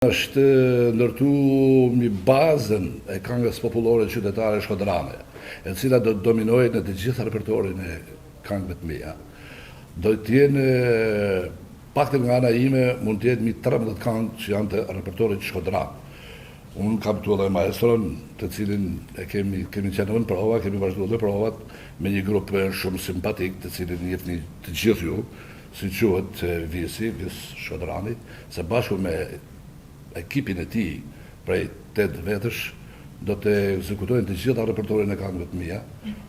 Është ndërtu mi bazën e këngës popullore qytetare shkodrane, e cila do të dominojë në të gjitha repertorin e këngëve të mia. Do të jenë paktën nga ana ime mund të jetë mi 13 këngë që janë të repertorit shkodran. Unë kam këtu edhe maestron, të cilin e kemi qenë në prova, kemi vazhduar provat me një grup shumë simpatik, të cilin njihni të gjithë ju, si quhet Visi, Vis Shkodrani, se bashku me ekipin e tij prej 8 vetësh do të ekzekutojnë të gjitha repertorin e këngëve të mia,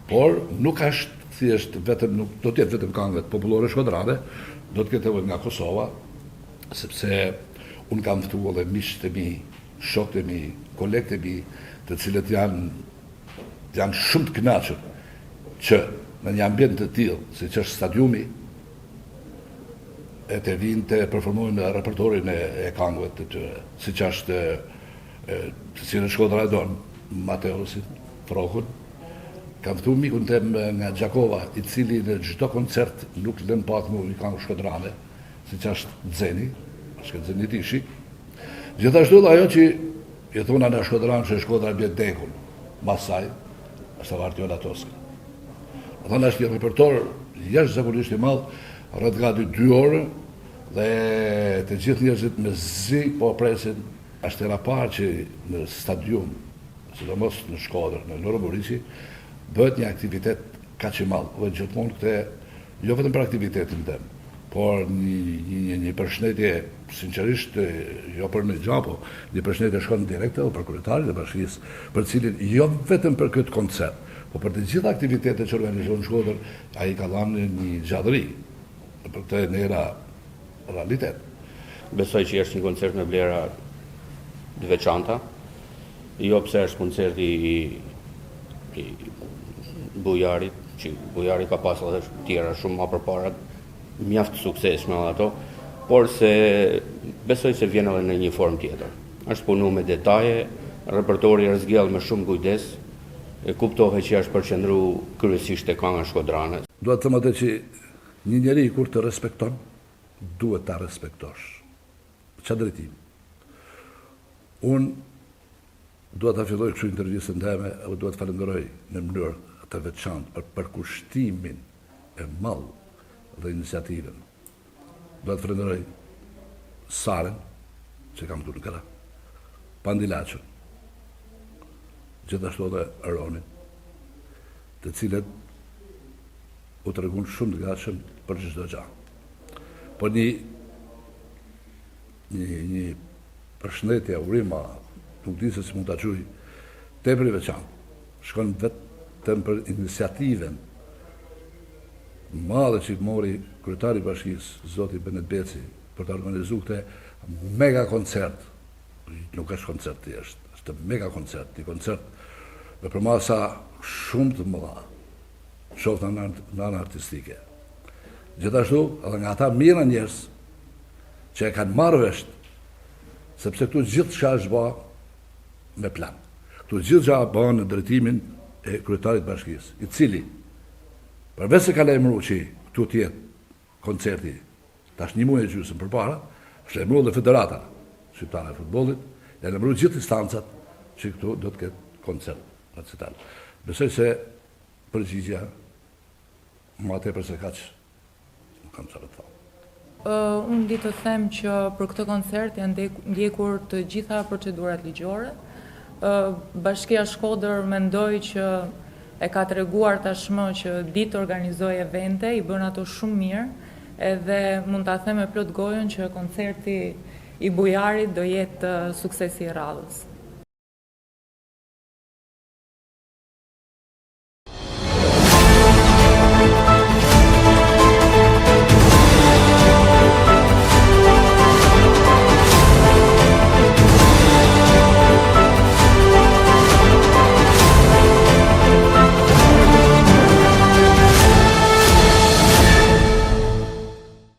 por nuk është thjesht vetëm nuk do të jetë vetëm këngëve popullore shkodrane, do të ketë edhe nga Kosova, sepse unë kam ftuar edhe miqtë e mi, shokët e mi, kolegët e mi, të cilët janë shumë të kënaqur që në një ambient të tillë, siç është stadiumi, e të vinë të performojnë repertorin e këngëve të tyre, si që është si në Shkodra e Don, Mateusin, Frokun. Kam ftu mikun tem nga Gjakova, i cili në çdo koncert nuk lën pak më i këngë shkodrane, si që është Zeni, është Zeni Tishi. Gjithashtu dhe ajo që i thuna në Shkodran që Shkodra bje dekun, masaj, është Vartiola Toska. Thonë është një repertor jashtëzakonisht i madh, rreth gati 2 orë, dhe të gjithë njerëzit me zi po presin. Është era parë që në stadium, sidomos në Shkodër, në Loro Buriqi, bëhet një aktivitet kaq i madh, dhe gjithmonë këtë jo vetëm për aktivitetin tim, por një përshëndetje sinqerisht jo për në gjapo, një përshëndetje shkon direkt edhe për kryetarin e bashkisë, për cilin jo vetëm për këtë koncert, por për të gjitha aktivitetet që organizohen në Shkodër, ai ka dhënë një gjallëri. Për këtë në era realitet. Besoj që është një koncert me vlera të veçanta, jo pse është koncerti i Bujarit, që Bujari ka pasur edhe tjera shumë më përpara, mjaft suksesshme ato, por se besoj se vjen edhe në një formë tjetër. Është punu me detaje, repertori është zgjell me shumë kujdes, e kuptohet që është përqendruar kryesisht te kënga shkodrane. Dua të them atë që një njeri kur të respekton, duhet ta respektosh. Çfarë drejtim? Unë duhet ta filloj kështu intervistën time, apo duhet të falenderoj në mënyrë të veçantë për përkushtimin e madh dhe iniciativën. Duhet të falenderoj Saren, që kam këtu në Kara, Pandilaçun, gjithashtu edhe Ronin, të cilët u treguan shumë të gatshëm për çdo gjë. Por një përshëndetje, urima, nuk di se si mund ta quaj, tepër i veçantë. Shkon vetëm për iniciativën madhe që mori kryetari i bashkisë, zoti Benet Beci, për të organizuar këtë mega koncert. Nuk është koncert thjesht, është mega koncert, një koncert me përmasa shumë të mëdha, qoftë në anë artistike. Gjithashtu, edhe nga ata mira njerëz që e kanë marrë vesh, sepse këtu gjithë çka është bë me plan. Këtu gjithë çka bën në drejtimin e kryetarit të bashkisë, i cili përveç se ka lajmëruar që këtu të jetë koncerti tash 1 muaj e gjysmë përpara, është lajmëruar dhe Federata Shqiptare e Futbollit, dhe lajmëruar gjithë instancat që këtu do të ketë koncert nacional. Besoj se përgjigjja më tepër se kaq kam çfarë të them. Unë di të them që për këtë koncert janë ndjekur të gjitha procedurat ligjore. Bashkia Shkodër mendoj që e ka treguar tashmë që di të organizojë evente, i bën ato shumë mirë, edhe mund ta them me plot gojën që koncerti i Bujarit do jetë suksesi i radhës.